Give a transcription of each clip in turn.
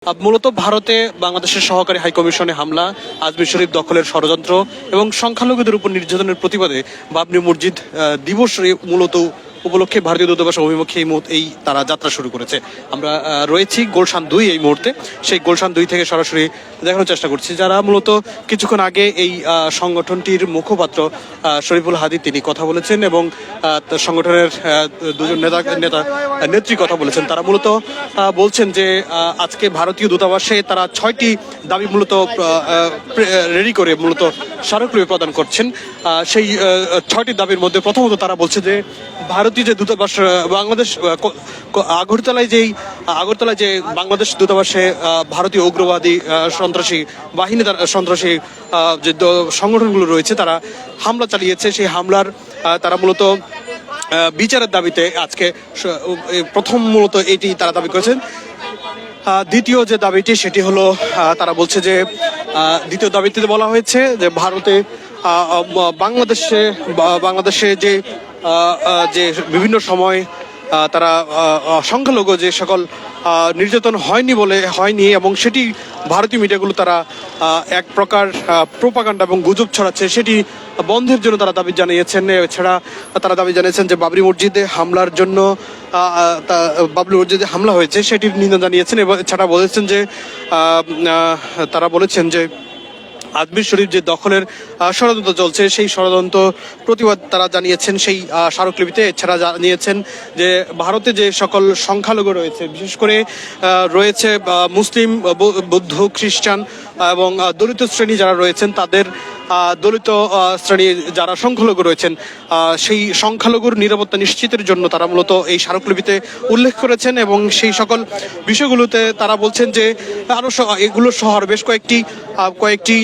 মূলত ভারতে বাংলাদেশের সহকারী হাইকমিশনে হামলা, আজমির শরীফ দখলের ষড়যন্ত্র এবং সংখ্যালঘুদের উপর নির্যাতনের প্রতিবাদে বাবরি মসজিদ দিবস মূলত উপলক্ষে ভারতীয় দূতাবাস অভিমুখে এই তারা যাত্রা শুরু করেছে। আমরা রয়েছি গুলশান 2 এই মুহূর্তে। সেই গুলশান 2 থেকে সরাসরি দেখানোর চেষ্টা করছি, যারা মূলত কিছুক্ষণ আগে এই সংগঠনটির মুখপাত্র শরীফুল হাদি তিনি কথা বলেছেন এবং সংগঠনের দুজন নেত্রী কথা বলেছেন। তারা মূলত বলছেন যে আজকে ভারতীয় দূতাবাসে তারা 6টি দাবি মূলত রেডি করে মূলত স্মারকলিপি প্রদান করছেন। সেই 6টি দাবির মধ্যে প্রথমত তারা বলছে যে ভারতীয় যে দূতাবাস বাংলাদেশ আগরতলায় যে বাংলাদেশ দূতাবাসে ভারতীয় উগ্রবাদী সন্ত্রাসী বাহিনী সন্ত্রাসী যে সংগঠনগুলো রয়েছে তারা হামলা চালিয়েছে। সেই হামলার তারা মূলত বিচারের দাবিতে আজকে প্রথম মূলত এটি তারা দাবি করেছেন। দ্বিতীয় যে দাবিটি সেটি হলো তারা বলছে যে দ্বিতীয় দাবিতে বলা হয়েছে যে ভারতে বাংলাদেশে যে বিভিন্ন সময় তারা সংখ্যালঘু যে সকল নির্যাতন হয়নি এবং সেটি ভারতীয় মিডিয়াগুলো তারা এক প্রকার প্রোপাগান্ডা এবং গুজব ছড়াচ্ছে, সেটি বন্ধের জন্য তারা দাবি জানিয়েছেন। এছাড়া তারা দাবি জানিয়েছেন যে বাবরি মসজিদে হামলা হয়েছে সেটির নিন্দা জানিয়েছেন এবং এছাড়া তারা বলেছেন যে আজমির শরীফ যে দখলের ষড়যন্ত্র চলছে সেই ষড়যন্ত্র প্রতিবাদ তারা জানিয়েছেন সেই স্মারকলিপিতে। এছাড়া জানিয়েছেন যে ভারতে যে সকল সংখ্যালঘু রয়েছে, বিশেষ করে রয়েছে মুসলিম, বৌদ্ধ, খ্রিস্টান এবং দলিত শ্রেণী যারা রয়েছেন, তাদের দলিত শ্রেণী যারা সংখ্যালঘু রয়েছেন সেই সংখ্যালঘুর নিরাপত্তা নিশ্চিতের জন্য তারা মূলত এই স্মারকলিপিতে উল্লেখ করেছেন এবং সেই সকল বিষয়গুলোতে তারা বলছেন যে আরো এগুলো সহ বেশ কয়েকটি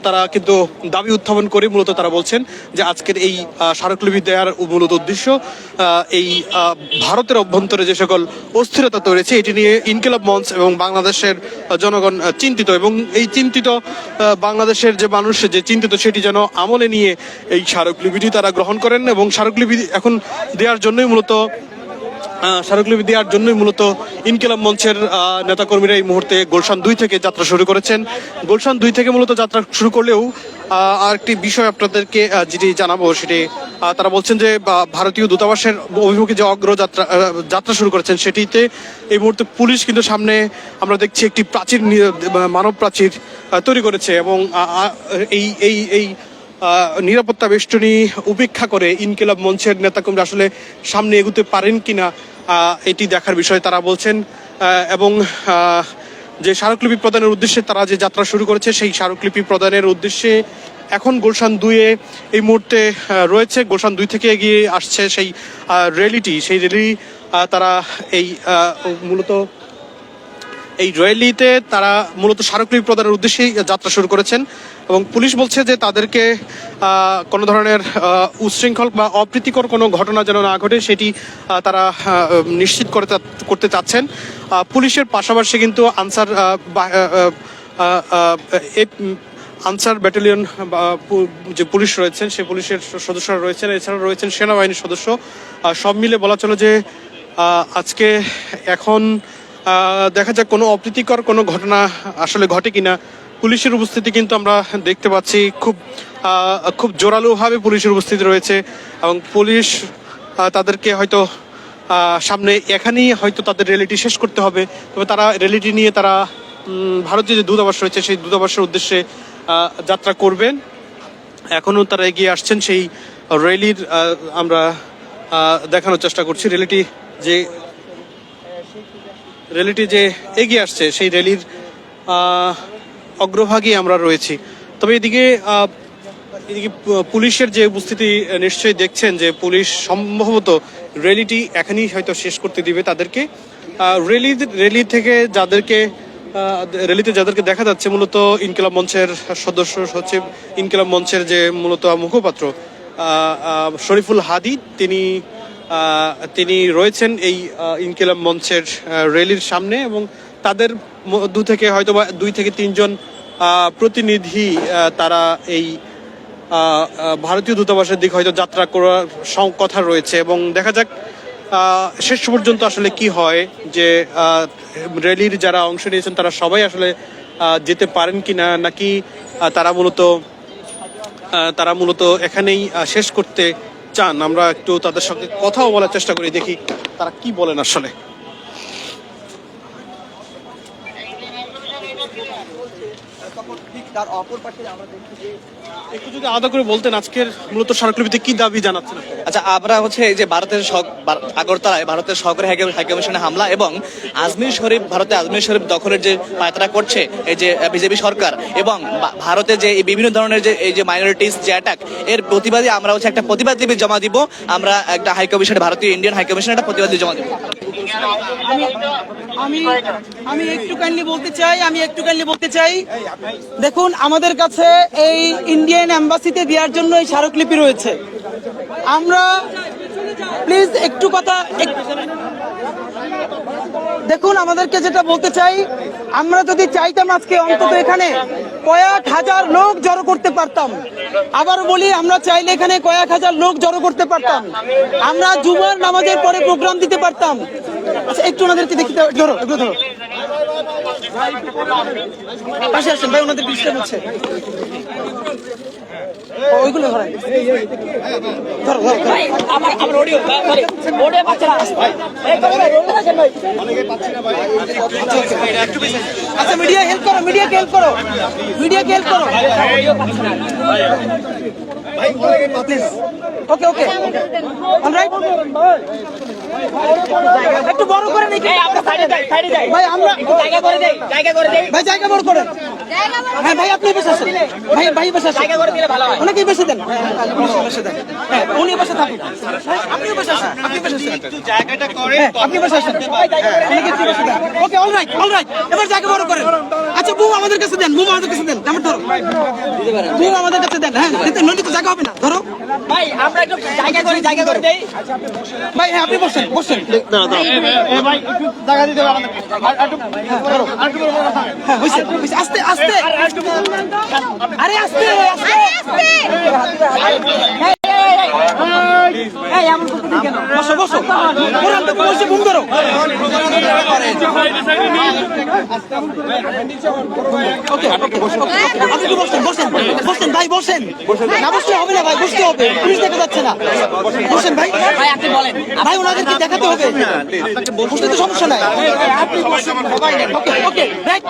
তারা কিন্তু দাবি উত্থাপন করে মূলত তারা বলছেন যে আজকের এই স্মারকলিপি দেওয়ার মূলত উদ্দেশ্য এই ভারতের অভ্যন্তরে যে সকল অস্থিরতা তৈরি হয়েছে এটি নিয়ে ইনকিলাব মঞ্চ এবং বাংলাদেশের জনগণ চিন্তিত এবং এই চিন্তিত বাংলাদেশের যে মানুষ যে চিন্তিত সেটি যেন আমলে নিয়ে এই স্মারকলিপিটি তারা গ্রহণ করেন এবং স্মারকলিপি দেওয়ার জন্যই মূলত ইনকিলাব মঞ্চের নেতাকর্মীরা এই মুহূর্তে গুলশান 2 থেকে যাত্রা শুরু করেছেন। গুলশান 2 থেকে মূলত যাত্রা শুরু করলেও আরেকটি বিষয় আপনাদেরকে যেটি জানাবো সেটি তারা বলছেন যে ভারতীয় দূতাবাসের অভিমুখে যে যাত্রা শুরু করেছেন সেটিতে এই মুহূর্তে পুলিশ কিন্তু সামনে আমরা দেখছি একটি মানব প্রাচীর তৈরি করেছে এবং এই নিরাপত্তা বেষ্টনী উপেক্ষা করে ইনকিলাব মঞ্চের নেতাকর্মীরা আসলে সামনে এগুতে পারেন কিনা এটি দেখার বিষয় তারা বলছেন। এবং যে স্মারকলিপি প্রদানের উদ্দেশ্যে তারা যে যাত্রা শুরু করেছে সেই স্মারকলিপি প্রদানের উদ্দেশ্যে এখন গুলশান 2 এই মুহূর্তে রয়েছে। গুলশান 2 থেকে এগিয়ে আসছে সেই র্যালি তারা এই র্যালিতে তারা মূলত স্মারকলিপি প্রদানের উদ্দেশ্যেই যাত্রা শুরু করেছেন এবং পুলিশ বলছে যে তাদেরকে কোনো ধরনের উচ্ছৃঙ্খল বা অপ্রীতিকর কোনো ঘটনা যেন না ঘটে সেটি তারা নিশ্চিত করতে চাচ্ছেন। পুলিশের পাশাপাশি কিন্তু আনসার ব্যাটালিয়ন যে পুলিশ রয়েছেন সেই পুলিশের সদস্যরা রয়েছেন, এছাড়া রয়েছেন সেনাবাহিনীর সদস্য। সব মিলে বলা চলে যে আজকে এখন দেখা যাক কোনো অপ্রীতিকর কোনো ঘটনা আসলে ঘটে কিনা। পুলিশের উপস্থিতি কিন্তু আমরা দেখতে পাচ্ছি খুব জোরালোভাবে পুলিশের উপস্থিতি রয়েছে এবং পুলিশ তাদেরকে হয়তো সামনে এখানেই হয়তো তাদের র্যালিটি শেষ করতে হবে, তবে তারা র্যালিটি নিয়ে তারা ভারতীয় যে দূতাবাস রয়েছে সেই দূতাবাসের উদ্দেশ্যে যাত্রা করবেন। এখনও তারা এগিয়ে আসছেন, সেই র্যালির আমরা দেখানোর চেষ্টা করছি। র্যালিটি যে এগিয়ে আসছে সেই র্যালির অগ্রভাগে আমরা রয়েছি। তবে এদিকে পুলিশের যে উপস্থিতি নিশ্চয়ই দেখছেন যে পুলিশ সম্ভবত র্যালিটি এখানেই হয়তো শেষ করতে দিবে তাদেরকে। র্যালিতে যাদেরকে দেখা যাচ্ছে মূলত ইনকিলাব মঞ্চের সদস্য সচিব, ইনকিলাব মঞ্চের যে মূলত মুখপাত্র শরীফুল হাদি তিনি রয়েছেন এই ইনকিলাব মঞ্চের র্যালির সামনে এবং তাদের মধ্য থেকে হয়তো 2 থেকে 3 জন প্রতিনিধি তারা এই ভারতীয় দূতাবাসের দিকে হয়তো যাত্রা করার কথা রয়েছে এবং দেখা যাক শেষ পর্যন্ত আসলে কি হয় যে র্যালির যারা অংশ নিয়েছেন তারা সবাই আসলে যেতে পারেন কিনা, নাকি তারা মূলত এখানেই শেষ করতে চান? আমরা একটু তাদের সঙ্গে কথাও বলার চেষ্টা করি, দেখি তারা কি বলেন আসলে। একটু যদি আলাদা করে বলতেন আজকের মূলত স্মারকলিপিতে কি দাবি জানাচ্ছেন? আচ্ছা, আমরা হচ্ছে এই যে আগরতলায় ভারতের সহকারী হাইকমিশনে হামলা এবং ভারতে আজমির শরীফ দখলের যে পায়তারা করছে এই যে বিজেপি সরকার, এবং ভারতে যে এই বিভিন্ন ধরনের যে এই যে মাইনরিটিস যে অ্যাটাক, এর প্রতিবাদে আমরা হচ্ছে একটা প্রতিবাদ লিপি জমা দিব। আমরা একটা হাইকমিশনে, ভারতীয় ইন্ডিয়ান হাইকমিশনে একটা প্রতিবাদ জমা দিব। আমি একটু কাইন্ডলি বলতে চাই, দেখুন আমাদের কাছে এই ইন্ডিয়ান এম্বাসিতে দেওয়ার জন্য এই স্মারকলিপি রয়েছে। আমরা প্লিজ একটু কথা, দেখুন আমাদেরকে যেটা বলতে চাই, আমরা যদি চাইতাম আজকে অন্তত এখানে কয়েক হাজার লোক জড়ো করতে পারতাম। আবার বলি, আমরা চাইলে এখানে কয়েক হাজার লোক জড়ো করতে পারতাম, আমরা জুমার নামাজের পরে প্রোগ্রাম দিতে পারতাম। আচ্ছা, একটু ওনাদেরকে দেখতে ধরো, একটু ধরো, পাশে আসেন ভাই, ওনাদের ডিস্টার্ব হচ্ছে, ওইগুলো ধরেন, ধরো ধরো। আচ্ছা, মিডিয়াকে হেল্প করো। ওকে অলরাইট, একটু বড় করে নাকি ভাই, আমরা ভাই জায়গা বড় করেন। হ্যাঁ ভাই, আপনি বসে আসেন, ভাই বসে আসেন, ওনাকে বসে দেন, হ্যাঁ উনি বসে থাকুন, আপনিও বসে আসেন, আপনি বসে আসেন, ওকে অলরাইট, এবার জায়গা বড় করেন। আচ্ছা, বুম আমাদের কাছে দেন, আমার ধরো, বুম আমাদের কাছে দেন, হ্যাঁ নইলে তো জায়গা হবে না, ধরো ভাই, আমরা একটু জায়গা করে দেই ভাই। হ্যাঁ আপনি বসেন, ভাই একটু জায়গা দিতে হবে হ্যাঁ হয়েছে, আস্তে আরে আস্তে বসো কোরআনটা বসে বুম ধরো। ওকে আপনি বসেন ভাই, বসেন, না বসলে হবে না ভাই, বসতে হবে, পুলিশ দেখা যাচ্ছে না, বসেন ভাই, আপনি বলেন ভাই ওনাদেরকে দেখাতে হবে, বসতে তো সমস্যা নাই। ওকে রাইট,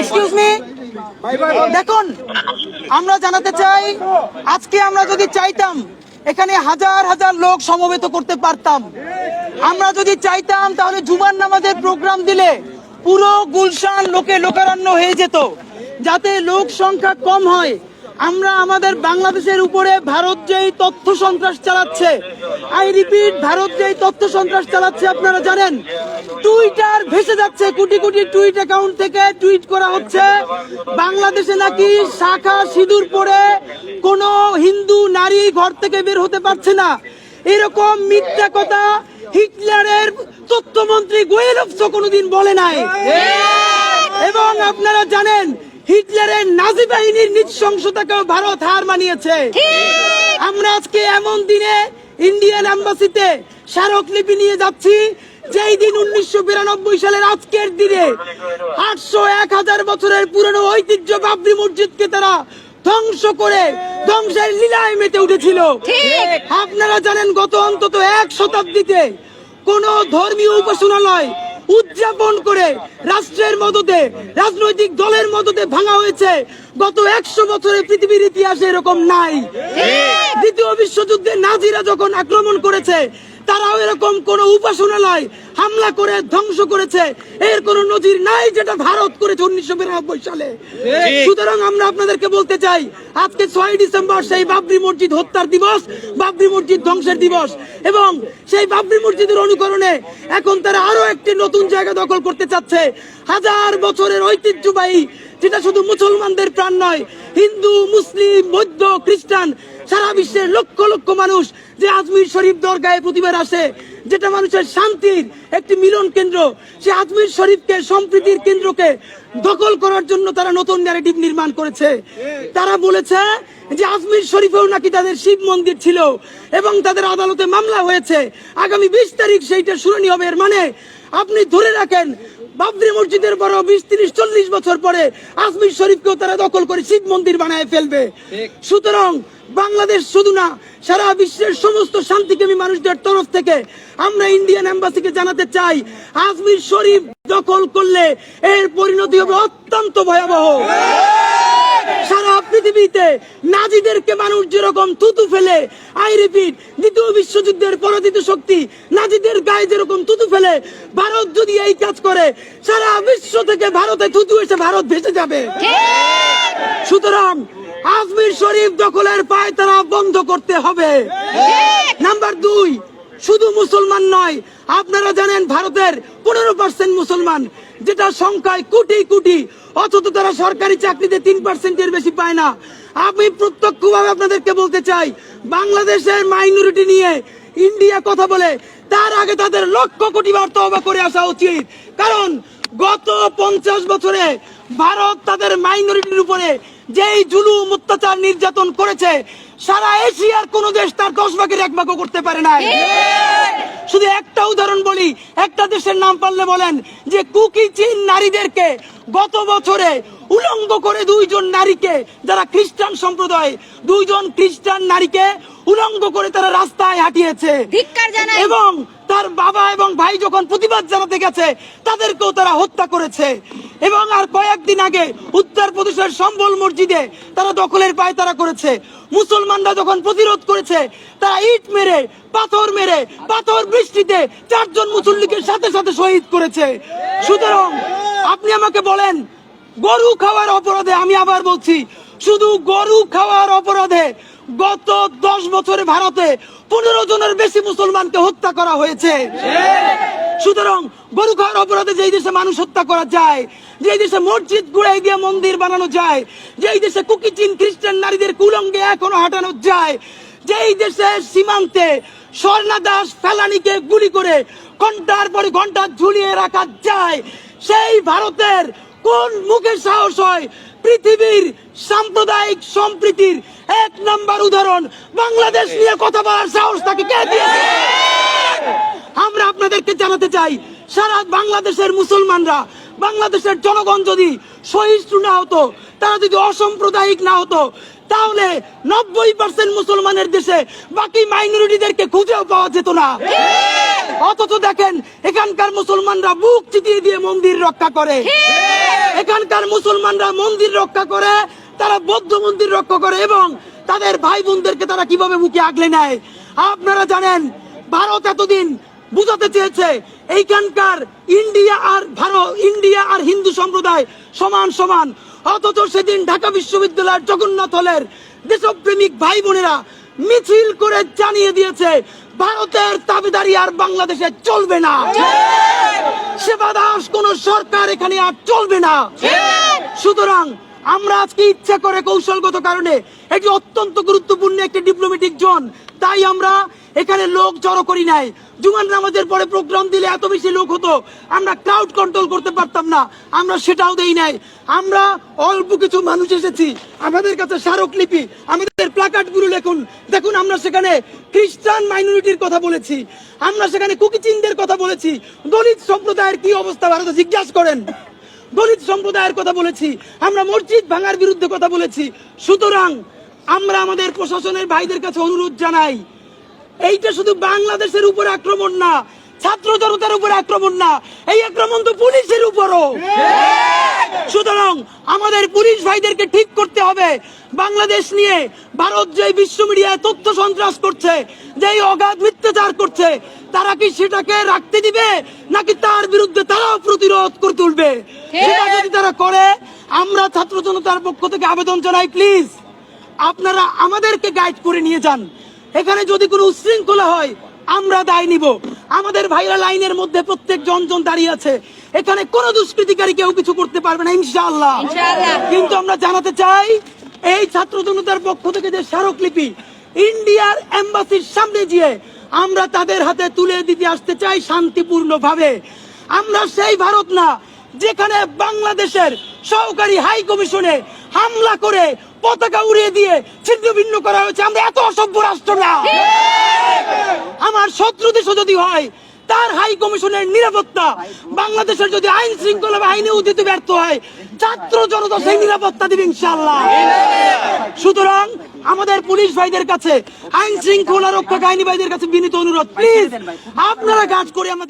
এক্সকিউজ মি, দেখুন আমরা জানাতে চাই, আজকে আমরা যদি চাইতাম এখানে হাজার হাজার লোক সমবেত করতে পারতাম। আমরা যদি চাইতাম তাহলে জুমার নামাজের প্রোগ্রাম দিলে পুরো গুলশান লোকারণ্য হয়ে যেত। যাতে লোক সংখ্যা কম হয়, আমরা আমাদের বাংলাদেশের উপরে ভারত যেই তথ্য সন্ত্রাস চালাচ্ছে, আই রিপিট, ভারত যেই তথ্য সন্ত্রাস চালাচ্ছে আপনারা জানেন। টুইটার ভেসে যাচ্ছে, কোটি কোটি টুইট অ্যাকাউন্ট থেকে টুইট করা হচ্ছে বাংলাদেশে নাকি শাখা সিঁদুর পরে কোনো হিন্দু নারী ঘর থেকে বের হতে পারছে না। এরকম মিথ্যা কথা হিটলারের তথ্যমন্ত্রী গোয়েলভস কোনোদিন বলে নাই। এবং আপনারা জানেন হিটলারের নাজি বাহিনীর নৃশংসতাকেও ভারত হার মানিয়েছে। আমরা আজকে এমন দিনে ইন্ডিয়ান এম্বাসিতে স্মারকলিপি নিয়ে যাচ্ছি, যেই দিন 1992 সালের আজকের দিনে 800-1000 বছরের পুরনো ঐতিহ্য বাবরি মসজিদকে তারা ধ্বংস করে ধ্বংসের লীলায় মেতে উঠেছিল। আপনারা জানেন গত অন্তত 1 শতাব্দীতে কোন ধর্মীয় উপাসনালয় উদযাপন করে রাষ্ট্রের মদতে, রাজনৈতিক দলের মদতে ভাঙা হয়েছে গত 100 বছরের পৃথিবীর ইতিহাসে এরকম নাই। দ্বিতীয় বিশ্বযুদ্ধে নাজিরা যখন আক্রমণ করেছে, তারাও এরকম কোন উপাসনালয় হামলা করে ধ্বংস করেছে, এর কোন নজির নাই যেটা ভারত করেছে 1992 সালে। সুতরাং আমরা আপনাদেরকে বলতে চাই, আজকে 6 ডিসেম্বর সেই বাবরি মসজিদ হত্যার দিবস, বাবরি মসজিদ ধ্বংসের দিবস, এবং সেই বাবরি মসজিদের অনুকরণে এখন তারা আরো একটি নতুন জায়গা দখল করতে চাচ্ছে। 1000 বছরের ঐতিহ্যবাহী যেটা শুধু মুসলমানদের প্রাণ নয়, হিন্দু, মুসলিম, বৌদ্ধ, খ্রিস্টান, সারা বিশ্বের লক্ষ লক্ষ মানুষ যে আজমির শরীফ দরগায় প্রতিবার আসে, যেটা মানুষের শান্তির একটি মিলন কেন্দ্র, সে আজমির শরীফকে, সম্প্রীতির কেন্দ্রকে দখল করার জন্য তারা নতুন ন্যারেটিভ নির্মাণ করেছে। তারা বলেছে যে আজমির শরীফেও নাকি তাদের শিব মন্দির ছিল এবং তাদের আদালতে মামলা হয়েছে, আগামী 20 তারিখ সেইটা শুনানি হবে। এর মানে আপনি ধরে রাখেন বাবরি মসজিদের বড় 20, 30, 40 বছর পরে আজমির শরীফকেও তারা দখল করে শিব মন্দির বানায় ফেলবে। সুতরাং বাংলাদেশ শুধু না, সারা বিশ্বের সমস্ত শান্তিকামী মানুষদের তরফ থেকে আমরা ইন্ডিয়ান এম্বাসিকে জানাতে চাই, আজমির শরীফ দখল করলে এর পরিণতি হবে অত্যন্ত ভয়াবহ। সারা পৃথিবীতে নাজিদেরকে মানুষ যেরকম থুতু ফেলে, আই রিপিট, দ্বিতীয় বিশ্বযুদ্ধের পরাজিত শক্তি নাজিদের গায়ে যেরকম থুতু ফেলে, ভারত যদি এই কাজ করে সারা বিশ্ব থেকে ভারতে থুতু এসে ভারত ভেসে যাবে। সুতরাং আজমির শরীফ দখলের পায়তারা বন্ধ করতে হবে। নাম্বার 2, শুধু মুসলমান নয়, আপনারা জানেন ভারতের 15% মুসলমান, যেটা সংখ্যায় কোটি কোটি, অথচ তারা সরকারি চাকরিতে 3%-এর বেশি পায় না। আমি প্রত্যক্ষভাবে আপনাদেরকে বলতে চাই, বাংলাদেশের মাইনরিটি নিয়ে ইন্ডিয়া কথা বলে তার আগে তাদের লক্ষ কোটি বার তওবা করে আসা উচিত। কারণ গত 50 বছরে ভারত তাদের মাইনরিটির উপরে যেই জুলুম, অত্যাচার, নির্যাতন করেছে, সারা এশিয়ার কোন দেশ তার 10 ভাগের 1 ভাগও করতে পারে না। শুধু একটা উদাহরণ বলি, একটা দেশের নাম পারলে বলেন, যে কুকি চীন নারীদেরকে গত বছরে উলঙ্গ করে 2 জন নারীকে, যারা খ্রিস্টান সম্প্রদায়, 2 জন খ্রিস্টান নারীকে উলঙ্গ করে তারা রাস্তায় হাঁটিয়েছে এবং তার বাবা এবং ভাই যখন প্রতিবাদ জানাতে গেছে তাদেরকেও তারা হত্যা করেছে। এবং আর কয়েকদিন আগে উত্তরপ্রদেশের সম্বল মসজিদে তারা দখলের পায়তারা করেছে। মুসলমানরা যখন প্রতিরোধ করেছে, তারা ইট মেরে, পাথর বৃষ্টিতে 4 জন মুসল্লিকে সাথে সাথে শহীদ করেছে। সুতরাং আপনি আমাকে বলেন, গরু খাওয়ার অপরাধে, আমি আবার বলছি, শুধু গরু খাওয়ার অপরাধে গত 10 বছরে ভারতে 15 জনের বেশি মুসলমানকে হত্যা করা হয়েছে। সুতরাং গরু খাওয়ার অপরাধে যেই দেশে মানুষ হত্যা করা যায়, যেই দেশে মসজিদ গুড়াই দিয়ে মন্দির বানানো যায়, যেই দেশে কুকি চীন খ্রিস্টান নারীদের কুলঙ্গে এখনো হাঁটানো যায়, যেই দেশে সীমান্তে স্বর্ণা দাস ফেলানিকে গুলি করে ঘন্টার পর ঘন্টা ঝুলিয়ে রাখা যায়, সেই ভারতের কোন মুখে সাহস হয় পৃথিবীর সাম্প্রদায়িক সম্প্রীতির 1 নম্বর উদাহরণ বাংলাদেশ নিয়ে কথা বলার সাহস তাকে কে দিয়েছে? আমরা আপনাদেরকে জানাতে চাই, সারা বাংলাদেশের মুসলমানরা, বাংলাদেশের জনগণ যদি সহিষ্ণু না হতো, তারা যদি অসাম্প্রদায়িক না হতো, তাহলে 90% মুসলমানের দেশে বাকি মাইনরিটিদেরকে খুঁজেও পাওয়া যেত না। অথচ দেখেন, এখানকার মুসলমানরা বুক চিতিয়ে দিয়ে মন্দির রক্ষা করে, এখানকার মুসলমানরা মন্দির রক্ষা করে, তারা বৌদ্ধ মন্দির রক্ষা করে এবং তাদের ভাই বোনদেরকে তারা কিভাবে মুখে আগলে নেয়। আপনারা জানেন, ভারত এতদিন বুঝাতে চেয়েছে এইখানকার ইন্ডিয়া আর হিন্দু সম্প্রদায় সমান সমান, অথচ সেদিন ঢাকা বিশ্ববিদ্যালয়ের জগন্নাথ হলের দেশপ্রেমিক ভাই বোনেরা মিছিল করে জানিয়ে দিয়েছে, ভারতের দাবিদারি আর বাংলাদেশে চলবে না। সেবাদাস কোন সরকার এখানে আর চলবে না। সুতরাং আমরা আজকে ইচ্ছা করে কৌশলগত কারণে এটি অত্যন্ত গুরুত্বপূর্ণ একটি ডিপ্লোম্যাটিক জোন, তাই আমরা এখানে লোক জড়ো করি নাই। জুমার নামাজের পরে প্রোগ্রাম দিলে এত বেশি লোক হতো, আমরা ক্রাউড কন্ট্রোল করতে পারতাম না, আমরা সেটাও দেই নাই। আমরা অল্প কিছু মানুষ এসেছি, আমাদের কাছে স্মারকলিপি, আমাদের প্ল্যাকার্ড গুলো দেখুন, আমরা সেখানে খ্রিস্টান মাইনরিটির কথা বলেছি, আমরা সেখানে কুকি চীনদের কথা বলেছি, দলিত সম্প্রদায়ের কি অবস্থা ভারতে জিজ্ঞাসা করেন, দলিত সম্প্রদায়ের কথা বলেছি, আমরা মসজিদ ভাঙার বিরুদ্ধে কথা বলেছি। সুতরাং আমরা আমাদের প্রশাসনের ভাইদের কাছে অনুরোধ জানাই, এইটা শুধু বাংলাদেশের উপর আক্রমণ না, ছাত্র জনতার উপর আক্রমণ না, এই আক্রমণ তো পুলিশের উপরও। সুতরাং আমাদের পুলিশ ভাইদেরকে ঠিক করতে হবে, বাংলাদেশ নিয়ে ভারত যে বিশ্ব মিডিয়ায় তথ্য সন্ত্রাস করছে, যেই অগাধ মিথ্যাচার করছে, তারা কি সেটাকে রাখতে দিবে নাকি তার বিরুদ্ধে তারাও প্রতিরোধ করে তুলবে? সেটা যদি তারা করে, আমরা ছাত্র জনতার পক্ষ থেকে আবেদন জানাই, প্লিজ আপনারা আমাদেরকে গাইড করে নিয়ে যান। এখানে যদি কোনো উশৃঙ্খলা হয় আমরা দায় নিব। আমাদের ভাইরা লাইনের মধ্যে প্রত্যেক জন দাঁড়িয়ে আছে, এখানে কোনো দুষ্কৃতিকারী কেউ কিছু করতে পারবে না ইনশাআল্লাহ। কিন্তু আমরা জানাতে চাই এই ছাত্র জনতার পক্ষ থেকে যে স্মারকলিপি ইন্ডিয়ার এম্বাসির সামনে গিয়ে আমরা তাদের হাতে তুলে দিতে আসতে চাই শান্তিপূর্ণ ভাবে। আমরা সেই ভারত না যেখানে বাংলাদেশের সহকারী হাই কমিশনে হামলা করে পতাকা উড়িয়ে দিয়ে ছিন্ন ভিন্ন করা হয়েছে। আমরা এত অসভ্য রাষ্ট্র না। আমার শত্রু দেশ যদি হয় তার হাই কমিশনের নিরাপত্তা, বাংলাদেশের যদি আইন শৃঙ্খলা বা আইনে উদিত ব্যর্থ হয় ছাত্র জনতা সেই নিরাপত্তা দিবে ইনশাআল্লাহ। সুতরাং আমাদের পুলিশ ভাইদের কাছে, আইন শৃঙ্খলা রক্ষক আইনি ভাইদের কাছে বিনীত অনুরোধ, প্লিজ আপনারা কাজ করে আমাদের